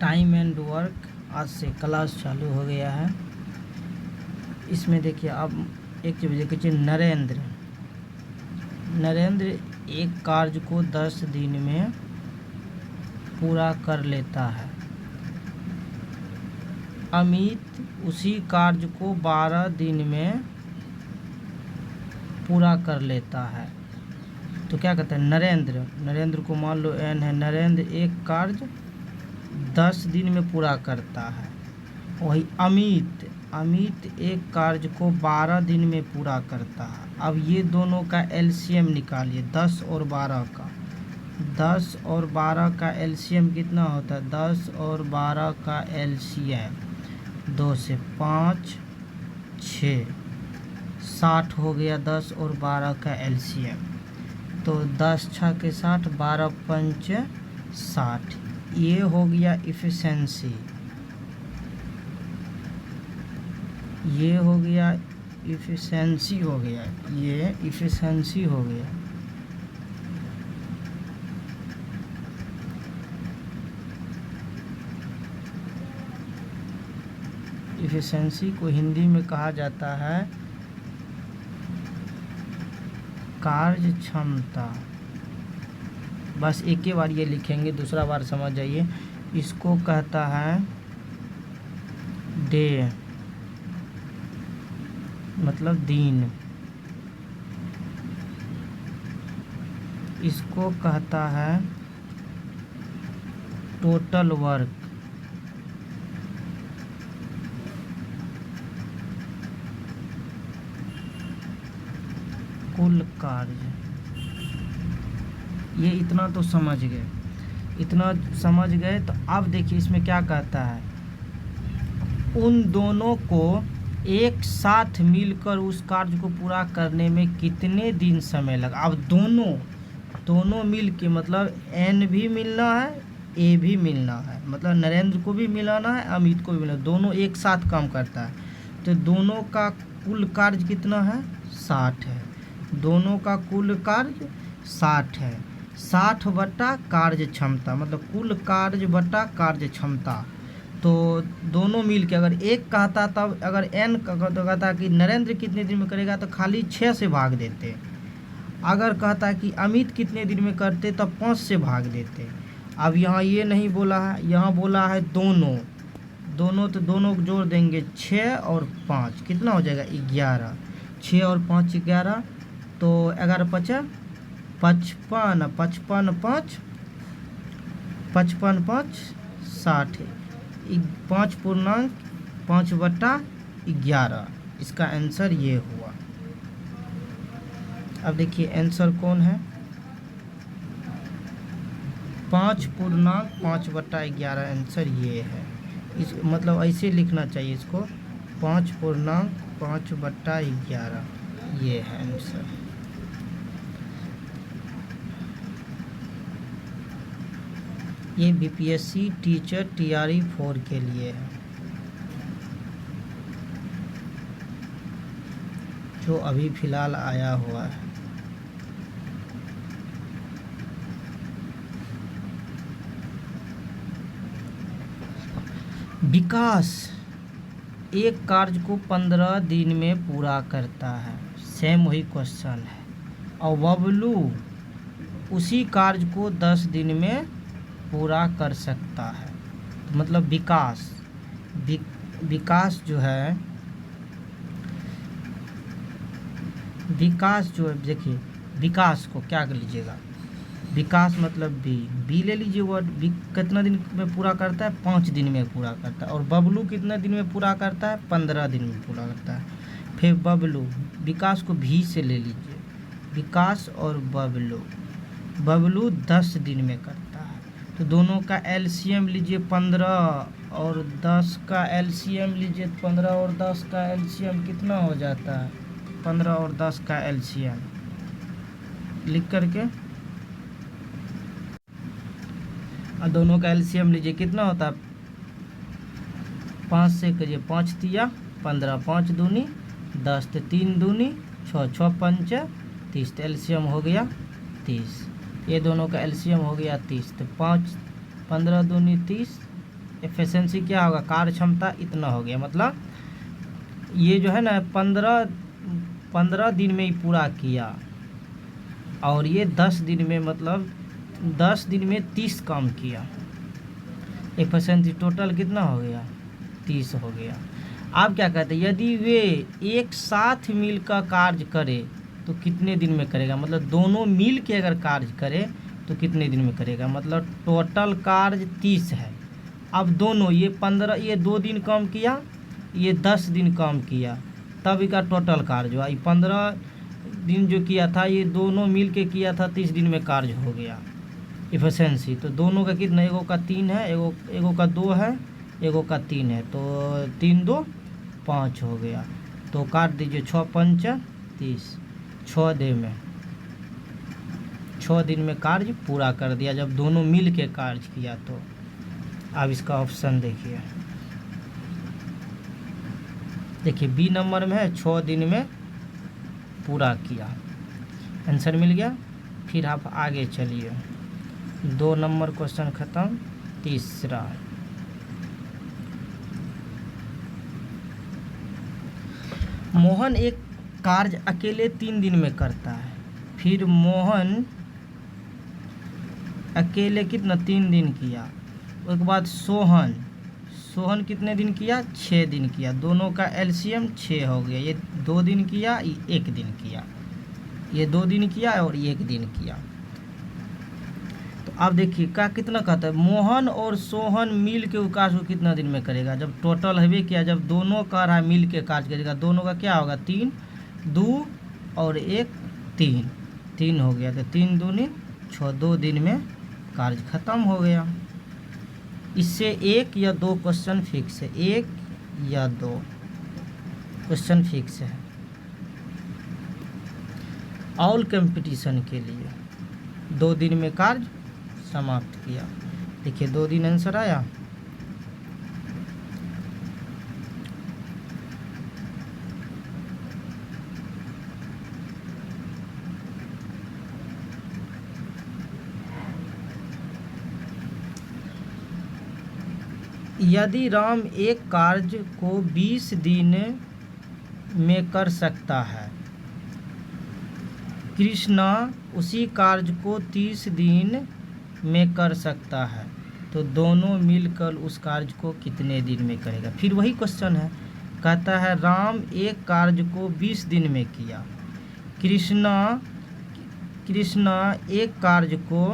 Time and work आज से class चालू हो गया है। इसमें देखिए अब एक चीज़ देखिए, नरेंद्र एक कार्य को 10 दिन में पूरा कर लेता है। अमित उसी कार्य को 12 दिन में पूरा कर लेता है। तो क्या कहते हैं, नरेंद्र को मान लो एन है, नरेंद्र एक कार्य 10 दिन में पूरा करता है। वही अमित एक कार्य को 12 दिन में पूरा करता है। अब ये दोनों का एलसीएम निकालिए, 10 और 12 का। 10 और 12 का एलसीएम कितना होता है? 10 और 12 का एलसीएम 2 से 5 6 60 हो गया। 10 और 12 का एलसीएम तो 10 6 के 60, 12 पंच 60। ये हो गया इफ़िशेंसी, ये हो गया इफ़िशेंसी हो गया, ये इफ़िशेंसी हो गया। इफ़िशेंसी को हिंदी में कहा जाता है कार्य क्षमता। बस एक ही बार ये लिखेंगे, दूसरा बार समझ जाइए। इसको कहता है डे, मतलब दिन। इसको कहता है टोटल वर्क। कुल कार्य। ये इतना तो समझ गए, इतना समझ गए। तो अब देखिए इसमें क्या कहता है, उन दोनों को एक साथ मिलकर उस कार्य को पूरा करने में कितने दिन समय लगा। अब दोनों मिल के, मतलब एन भी मिलना है, ए भी मिलना है, मतलब नरेंद्र को भी मिलाना है, अमित को भी मिलाना है। दोनों एक साथ काम करता है तो दोनों का कुल कार्य कितना है? 60 है। दोनों का कुल कार्य 60 है। 60 बटा कार्य क्षमता, मतलब कुल कार्य बटा कार्य क्षमता। तो दोनों मिल के अगर एक कहता, तब अगर एन कहता कि नरेंद्र कितने दिन में करेगा तो खाली 6 से भाग देते। अगर कहता कि अमित कितने दिन में करते तब 5 से भाग देते। अब यहाँ ये नहीं बोला है, यहाँ बोला है दोनों तो दोनों जोड़ देंगे, 6 और 5 कितना हो जाएगा? 11। 6 और 5 11, तो 11 5 55, 55 5 55 5 60, 5.5 बटा 11। इसका आंसर ये हुआ। अब देखिए आंसर कौन है? 5.5 बटा 11 आंसर ये है। इस मतलब ऐसे लिखना चाहिए इसको, 5.5 बटा 11 ये है आंसर। ये बीपीएससी टीचर टीआरई 4 के लिए है, जो अभी फ़िलहाल आया हुआ है। विकास एक कार्य को 15 दिन में पूरा करता है, सेम वही क्वेश्चन है। और बबलू उसी कार्य को 10 दिन में पूरा कर सकता है। तो मतलब विकास जो है, देखिए विकास को क्या कर लीजिएगा, विकास मतलब बी ले लीजिए वर्ड। कितना दिन में पूरा करता है? 5 दिन में पूरा करता है। और बबलू कितने दिन में पूरा करता है? 15 दिन में पूरा करता है। फिर विकास को भी से ले लीजिए, विकास और बबलू 10 दिन में करता है। तो दोनों का एलसीएम लीजिए 15 और 10 का एलसीएम लीजिए, 15 और 10 का एलसीएम कितना हो जाता है? 15 और 10 का एलसीएम लिख करके, और दोनों का एलसीएम लीजिए, कितना होता है? 5 से करिए, 5 तिया 15, 5 दूनी 10, 3 दूनी 6, 6 पंच 30, तो एलसीएम हो गया 30। ये दोनों का एलसीएम हो गया 30। तो 5 15 दूनी 30, एफिशिएंसी क्या होगा, कार्य क्षमता इतना हो गया। मतलब ये जो है ना 15 दिन में ही पूरा किया, और ये 10 दिन में, मतलब 10 दिन में 30 काम किया। एफिशिएंसी टोटल कितना हो गया, 30 हो गया। आप क्या कहते हैं, यदि वे एक साथ मिलकर कार्य करे तो कितने दिन में करेगा, मतलब दोनों मिल के अगर कार्य करे तो कितने दिन में करेगा। मतलब टोटल कार्य 30 है। अब दोनों, ये 15, ये 2 दिन काम किया, ये 10 दिन काम किया, तब इसका टोटल कार्य हुआ। ये 15 दिन जो किया था, ये दोनों मिल के किया था, 30 दिन में कार्य हो गया। एफिशिएंसी तो दोनों का कितना, एगो का 3 है, एगो का 2 है, एगो का 3 है, तो 3 2 5 हो गया। तो काट दीजिए, 6 5 30, 6 दिन में कार्य पूरा कर दिया, जब दोनों मिल के कार्य किया। तो अब इसका ऑप्शन देखिए बी नंबर में है, 6 दिन में पूरा किया, आंसर मिल गया। फिर आप आगे चलिए, 2 नंबर क्वेश्चन खत्म। तीसरा, मोहन एक कार्य अकेले 3 दिन में करता है। फिर मोहन अकेले कितना 3 दिन किया, उसके बाद सोहन कितने दिन किया, 6 दिन किया। दोनों का एलसीएम 6 हो गया। ये 2 दिन किया, ये 1 दिन किया, ये 2 दिन किया और 1 दिन किया। तो अब देखिए क्या कितना कहता है, मोहन और सोहन मिल के कार्य को कितना दिन में करेगा। जब टोटल है किया, जब दोनों का रहा मिल के कार्य करेगा, दोनों का क्या होगा, 3 2 और 1 3 हो गया। तो 3 दूनी 6, 2 दिन में कार्य खत्म हो गया। इससे 1 या 2 क्वेश्चन फिक्स है, 1 या 2 क्वेश्चन फिक्स है। ऑल कंपटीशन के लिए 2 दिन में कार्य समाप्त किया। देखिए 2 दिन आंसर आया। यदि राम एक कार्य को 20 दिन में कर सकता है, कृष्णा उसी कार्य को 30 दिन में कर सकता है, तो दोनों मिलकर उस कार्य को कितने दिन में करेगा। फिर वही क्वेश्चन है, कहता है राम एक कार्य को 20 दिन में किया, कृष्णा एक कार्य को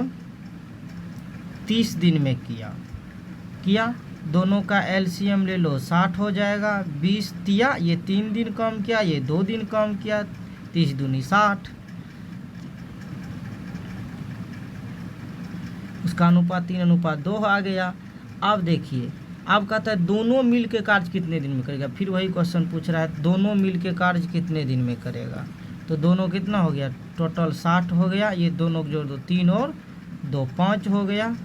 30 दिन में किया। दोनों का एलसीएम ले लो, 60 हो जाएगा। 20 तिया, ये 3 दिन काम किया, ये 2 दिन काम किया, 30 दूनी 60। उसका अनुपात 3:2 आ गया। अब देखिए, अब कहता है दोनों मिल के कार्य कितने दिन में करेगा। फिर वही क्वेश्चन पूछ रहा है, दोनों मिल के कार्य कितने दिन में करेगा। तो दोनों कितना हो गया, टोटल 60 हो गया। ये दोनों जोड़ दो, 3 और 2 5 हो गया।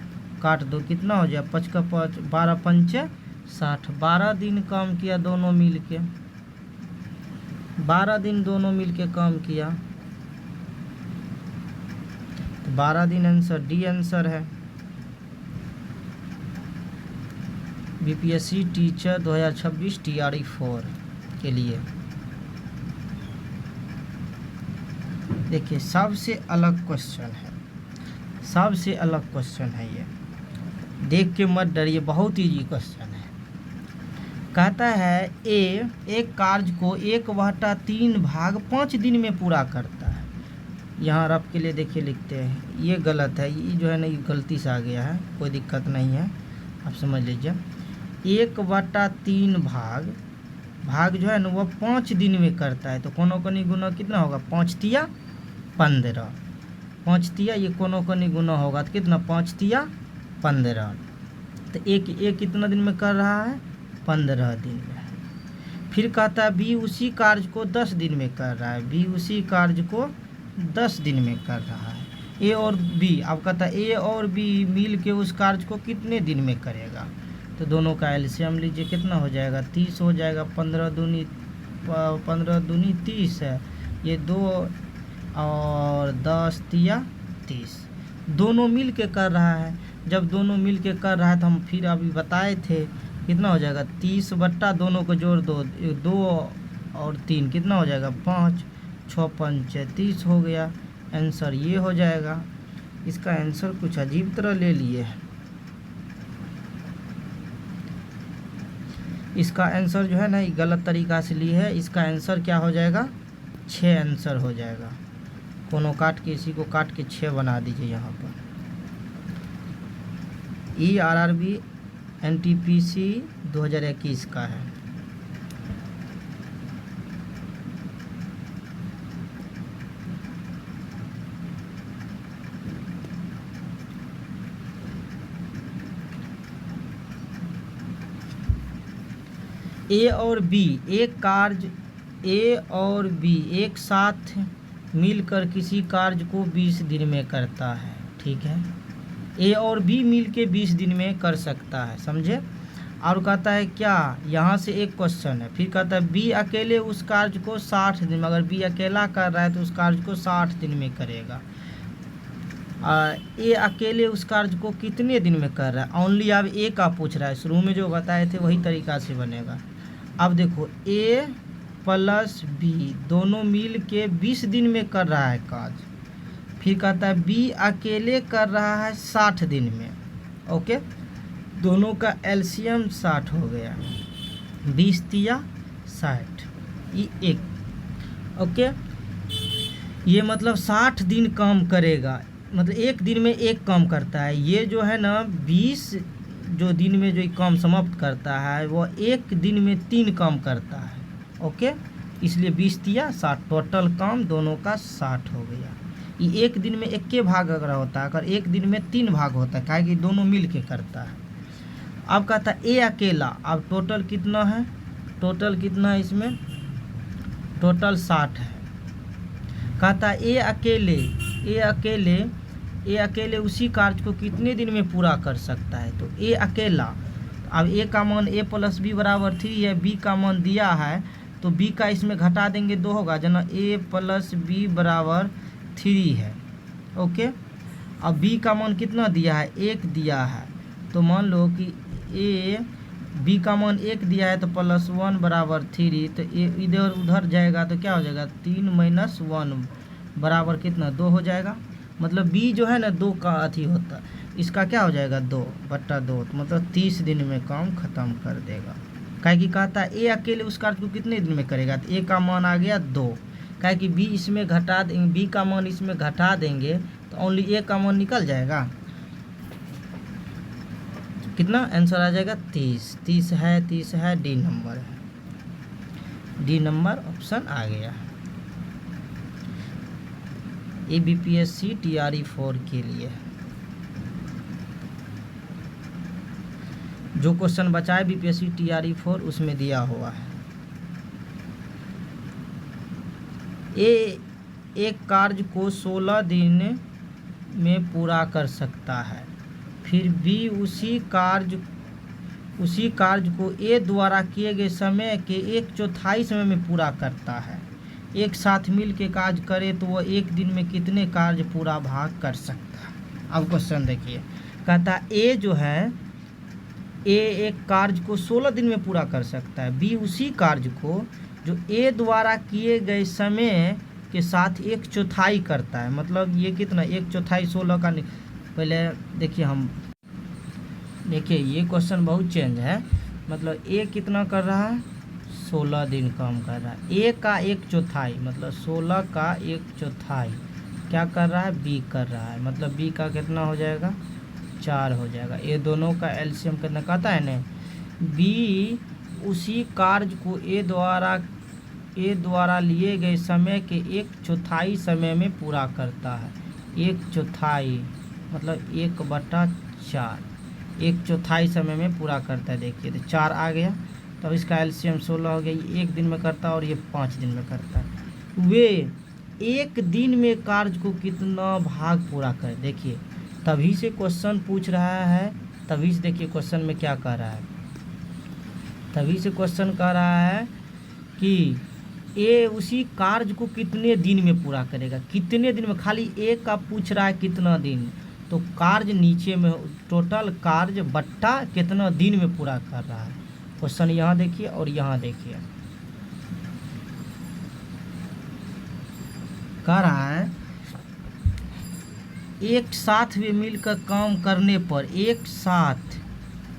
काट दो, कितना हो जाए, 5 का 5, 12 5 60। 12 दिन काम किया दोनों मिल के, 12 दिन दोनों मिल के काम किया। तो 12 दिन आंसर डी आंसर है। बीपीएससी टीचर 2026 TRE 4 के लिए। देखिए सबसे अलग क्वेश्चन है, सबसे अलग क्वेश्चन है ये, देख के मत डरिए, बहुत ईजी क्वेश्चन है। कहता है एक कार्य को 1/3 भाग 5 दिन में पूरा करता है। यहाँ रफ के लिए देखिए लिखते हैं, ये गलत है, ये जो है ना ये गलती से आ गया है, कोई दिक्कत नहीं है, आप समझ लीजिए। 1/3 भाग जो है ना वो 5 दिन में करता है। तो कोनो कनी गुना कितना होगा, 5 तिया 15, 5 तिया ये कोनो कनी गुना होगा तो कितना, 5 तिया 15। तो एक कितना दिन में कर रहा है, 15 दिन में। फिर कहता है बी उसी कार्य को 10 दिन में कर रहा है, बी उसी कार्य को 10 दिन में कर रहा है। ए और बी, अब कहता है ए और बी मिल के उस कार्य को कितने दिन में करेगा। तो दोनों का एलसीएम लीजिए, कितना हो जाएगा, 30 हो जाएगा। 15 दूनी 30 है, ये 2 और 10 तिया 30, दोनों मिल के कर रहा है। जब दोनों मिल के कर रहा है तो हम फिर अभी बताए थे कितना हो जाएगा 30 बट्टा दोनों को जोड़ दो, 2 और 3 कितना हो जाएगा 5, 6 पंच 30 हो गया। आंसर ये हो जाएगा। इसका आंसर कुछ अजीब तरह ले लिए है। इसका आंसर जो है ना ये गलत तरीका से लिए है। इसका आंसर क्या हो जाएगा 6 आंसर हो जाएगा। कोनो काट के इसी को काट के 6 बना दीजिए यहाँ पर। ERRB NTPC 2021 का है। A और B एक साथ मिलकर किसी कार्य को 20 दिन में करता है। ठीक है, A और B मिल के 20 दिन में कर सकता है, समझे। और कहता है क्या, यहाँ से एक क्वेश्चन है, फिर कहता है B अकेले उस कार्य को 60 दिन में, अगर B अकेला कर रहा है तो उस कार्य को 60 दिन में करेगा। A अकेले उस कार्य को कितने दिन में कर रहा है, ओनली अब A का पूछ रहा है। शुरू में जो बताए थे वही तरीका से बनेगा। अब देखो A प्लस B दोनों मिल के 20 दिन में कर रहा है काज। फिर कहता है B अकेले कर रहा है 60 दिन में। ओके, दोनों का एलसीएम 60 हो गया, 20 तिया 60, ये एक। ओके, ये मतलब 60 दिन काम करेगा, मतलब एक दिन में एक काम करता है। ये जो है ना 20 जो दिन में जो काम समाप्त करता है वो एक दिन में 3 काम करता है। ओके, इसलिए 20 तिया 60, टोटल काम दोनों का 60 हो गया। ये एक दिन में 1 भाग अगर होता है, अगर एक दिन में 3 भाग होता है, काहे कि दोनों मिल के करता है। अब कहता है A अकेला, अब टोटल कितना है, टोटल कितना है इसमें, टोटल 60 है। कहता है A अकेले उसी कार्य को कितने दिन में पूरा कर सकता है। तो A अकेला, अब A का मान A प्लस B बराबर 3 है, B का मान दिया है तो B का इसमें घटा देंगे 2 होगा, जना A प्लस B बराबर 3 है। ओके, अब B का मान कितना दिया है, 1 दिया है, तो मान लो कि B का मान 1 दिया है तो प्लस 1 बराबर 3, तो इधर उधर जाएगा तो क्या हो जाएगा 3 माइनस 1 बराबर कितना 2 हो जाएगा। मतलब B जो है ना 2 का अथी होता है, इसका क्या हो जाएगा 2 बट्टा 2, तो मतलब 30 दिन में काम खत्म कर देगा। काहे कि कहता है A अकेले उस कार्य को कितने दिन में करेगा, तो A का मान आ गया 2, काहे कि B इसमें घटा देंगे, B का मान इसमें घटा देंगे तो ओनली A का मान निकल जाएगा। कितना आंसर आ जाएगा 30 है, डी नंबर है, डी नंबर ऑप्शन आ गया। ABPSC TRE 4 के लिए जो क्वेश्चन बचा है BPSC TRE 4 उसमें दिया हुआ है। एक कार्य को 16 दिन में पूरा कर सकता है, फिर B उसी कार्य को A द्वारा किए गए समय के 1/4 समय में पूरा करता है। एक साथ मिल के कार्य करे तो वह एक दिन में कितने कार्य पूरा भाग कर सकता है। अब क्वेश्चन देखिए, कहता है A जो है, A एक कार्य को 16 दिन में पूरा कर सकता है, B उसी कार्य को जो A द्वारा किए गए समय के साथ 1/4 करता है। मतलब ये कितना 1/4 16 का, पहले देखिए देखिए ये क्वेश्चन बहुत चेंज है। मतलब A कितना कर रहा है 16 दिन काम कर रहा है, A का 1/4 मतलब 16 का 1/4 क्या कर रहा है B कर रहा है, मतलब B का कितना हो जाएगा 4 हो जाएगा। ये दोनों का एलसीएम कितना कहता है ना, B उसी कार्य को A द्वारा लिए गए समय के 1/4 समय में पूरा करता है। 1/4 मतलब 1/4, 1/4 समय में पूरा करता है। देखिए तो 4 आ गया, तब इसका एलसीएम 16 हो गया। ये 1 दिन में करता है और ये 5 दिन में करता है। वे एक दिन में कार्य को कितना भाग पूरा करे, देखिए तभी से क्वेश्चन पूछ रहा है। तभी से देखिए क्वेश्चन में क्या कह रहा है, तभी से क्वेश्चन कह रहा है कि ए उसी कार्य को कितने दिन में पूरा करेगा, कितने दिन में, खाली ए का पूछ रहा है कितना दिन, तो कार्य नीचे में टोटल कार्य बट्टा कितना दिन में पूरा कर रहा है। क्वेश्चन यहाँ देखिए और यहाँ देखिए, कह रहा है एक साथ वे मिलकर काम करने पर, एक साथ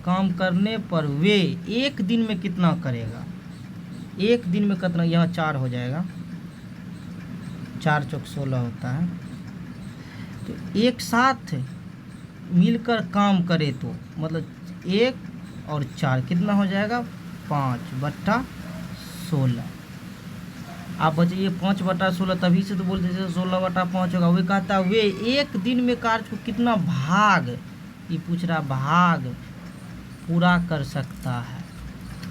काम करने पर वे एक दिन में कितना करेगा। एक दिन में कितना, यहाँ 4 हो जाएगा, 4 चौक 16 होता है। तो एक साथ मिलकर काम करे तो मतलब 1 और 4 कितना हो जाएगा, 5/16। आप बचिए 5/16, तभी से तो बोलते थे 16/5 होगा। वे कहता है वे एक दिन में कार्य को कितना भाग, ये पूछ रहा भाग पूरा कर सकता है।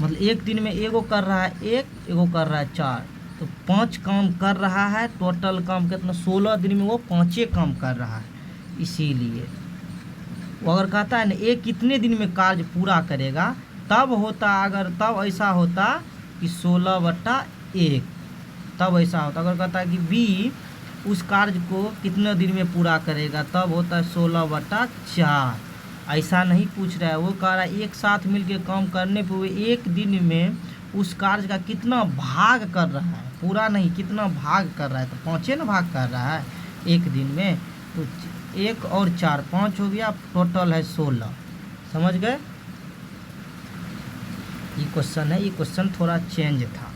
मतलब एक दिन में एगो कर रहा है 1, एगो कर रहा है 4, तो 5 काम कर रहा है। टोटल काम कितना, 16 दिन में वो 5 काम कर रहा है। इसीलिए वो अगर कहता है ना एक कितने दिन में कार्य पूरा करेगा, तब होता, अगर तब ऐसा होता कि 16/1, तब ऐसा होता। अगर कहता है कि बी उस कार्य को कितने दिन में पूरा करेगा, तब होता है 16/4। ऐसा नहीं पूछ रहा है, वो कह रहा है एक साथ मिलकर काम करने पर वो एक दिन में उस कार्य का कितना भाग कर रहा है, पूरा नहीं कितना भाग कर रहा है। तो 5 ना भाग कर रहा है एक दिन में, तो 1 और 4 5 हो गया, टोटल है 16। समझ गए, ये क्वेश्चन है। ये क्वेश्चन थोड़ा चेंज था।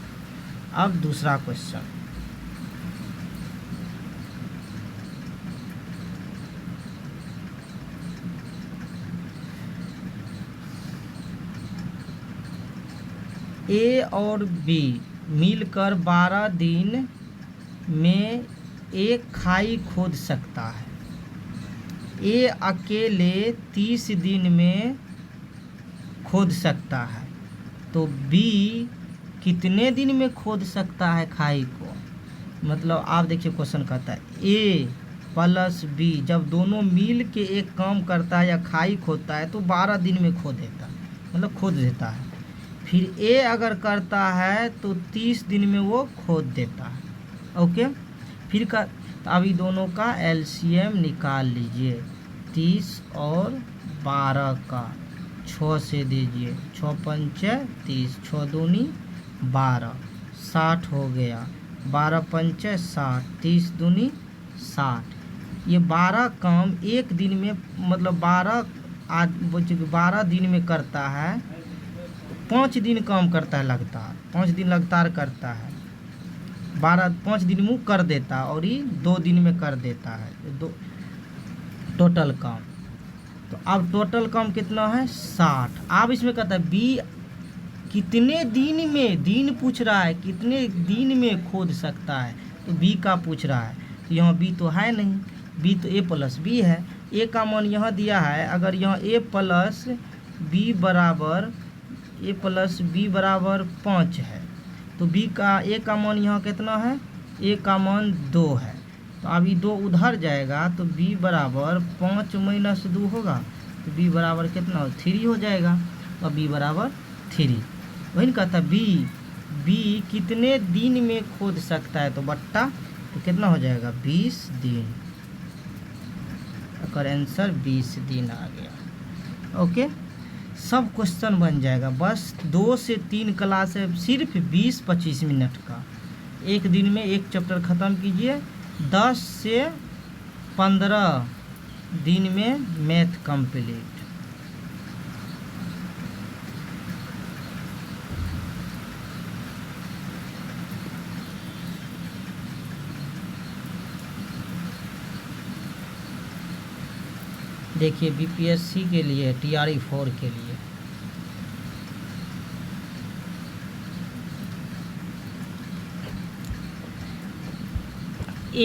अब दूसरा क्वेश्चन, ए और बी मिलकर 12 दिन में एक खाई खोद सकता है। ए अकेले 30 दिन में खोद सकता है, तो बी कितने दिन में खोद सकता है खाई को। मतलब आप देखिए क्वेश्चन कहता है ए प्लस बी जब दोनों मिल के एक काम करता है या खाई खोदता है तो 12 दिन में खो देता है, मतलब खोद देता है। फिर ए अगर करता है तो 30 दिन में वो खोद देता है। ओके, फिर का तो अभी दोनों का एलसीएम निकाल लीजिए। 30 और 12 का 6 से दीजिए, 6 पंचे 30, 6 दूनी 12, 60 हो गया। 12 पंचे 60, 30 दूनी 60। ये 12 काम एक दिन में, मतलब 12 दिन में करता है। 5 दिन काम करता है लगातार, 5 दिन लगातार करता है। 5 दिन में कर देता है और ये 2 दिन में कर देता है, 2 टोटल काम। तो अब टोटल काम कितना है 60। अब इसमें कहता है बी कितने दिन में, दिन पूछ रहा है कितने दिन में खोद सकता है, तो बी का पूछ रहा है। तो यहाँ बी तो है नहीं, बी तो ए प्लस बी है। ए का मान यहाँ दिया है, अगर यहाँ ए प्लस बी बराबर 5 है, तो बी का ए का मान यहाँ कितना है, ए का मान 2 है। तो अभी 2 उधर जाएगा, तो बी बराबर 5 माइनस 2 होगा, तो बी बराबर कितना 3 हो जाएगा। तो बी बराबर 3। वही ना कहता बी कितने दिन में खोद सकता है, तो बट्टा तो कितना हो जाएगा 20 दिन। अगर आंसर 20 दिन आ गया। ओके, सब क्वेश्चन बन जाएगा। बस 2 से 3 क्लास है, सिर्फ 20-25 मिनट का। एक दिन में एक चैप्टर ख़त्म कीजिए। 10 से 15 दिन में मैथ कंप्लीट। देखिए बीपीएससी के लिए, टीआरई 4 के लिए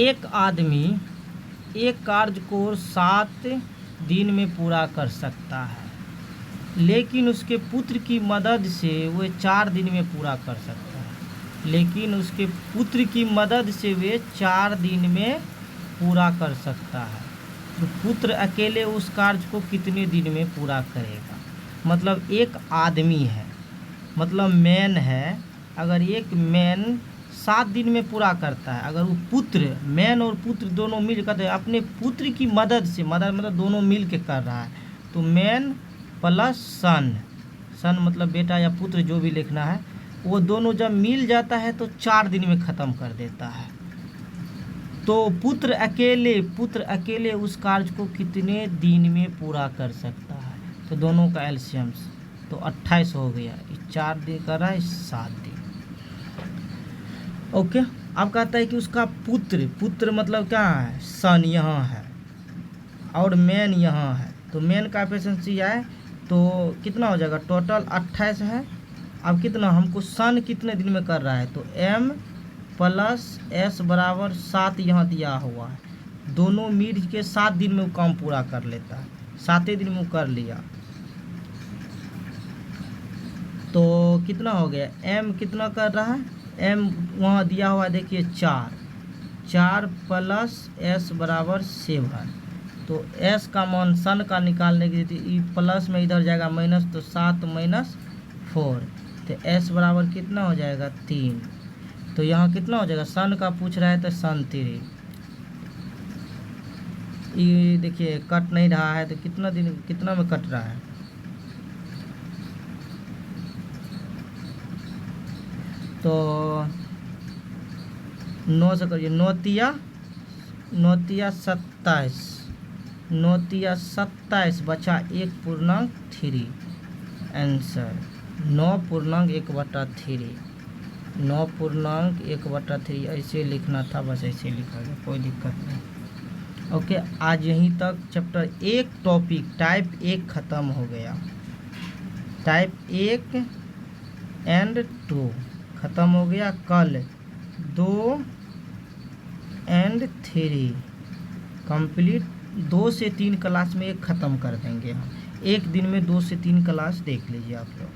एक आदमी एक कार्य को 7 दिन में पूरा कर सकता है, लेकिन उसके पुत्र की मदद से वह 4 दिन में पूरा कर सकता है। लेकिन उसके पुत्र की मदद से वे 4 दिन में पूरा कर सकता है। तो पुत्र अकेले उस कार्य को कितने दिन में पूरा करेगा। मतलब एक आदमी है, मतलब मैन है, अगर एक मैन 7 दिन में पूरा करता है। अगर वो पुत्र, मैन और पुत्र दोनों मिल कर अपने पुत्र की मदद से, मदद मतलब दोनों मिल के कर रहा है, तो मैन प्लस सन, सन मतलब बेटा या पुत्र जो भी लिखना है, वो दोनों जब मिल जाता है तो 4 दिन में ख़त्म कर देता है। तो पुत्र अकेले उस कार्य को कितने दिन में पूरा कर सकता है? तो दोनों का एलसीएम तो 28 हो गया। 4 दिन कर रहा है, 7 दिन। ओके, अब कहता है कि उसका पुत्र मतलब क्या है? सन यहाँ है और मैन यहाँ है, तो मैन का एफिशिएंसी है तो कितना हो जाएगा? टोटल 28 है। अब कितना हमको सन कितने दिन में कर रहा है? तो m प्लस s बराबर 7 यहाँ दिया हुआ है। दोनों मिल के 7 दिन में वो काम पूरा कर लेता है। 7 दिन में वो कर लिया तो कितना हो गया? m कितना कर रहा है? m वहाँ दिया हुआ है, देखिए 4 प्लस s बराबर 7। तो s का मान सन का निकालने के लिए प्लस में इधर जाएगा माइनस, तो 7 माइनस 4, तो s बराबर कितना हो जाएगा? 3। तो यहाँ कितना हो जाएगा? सन का पूछ रहा है तो सन 3। ये देखिए कट नहीं रहा है, तो कितना में कट रहा है? तो 9 से करिए, 9 तिया 27, 9 तिया 27, बचा 1.3। आंसर 9.1/3, 9.1/3 ऐसे लिखना था, बस ऐसे लिखा गया, कोई दिक्कत नहीं। ओके, आज यहीं तक चैप्टर 1 टॉपिक टाइप 1 ख़त्म हो गया। टाइप 1 एंड 2 ख़त्म हो गया। कल 2 एंड 3 कंप्लीट। 2 से 3 क्लास में एक ख़त्म कर देंगे हम। एक दिन में 2 से 3 क्लास देख लीजिए आप लोग।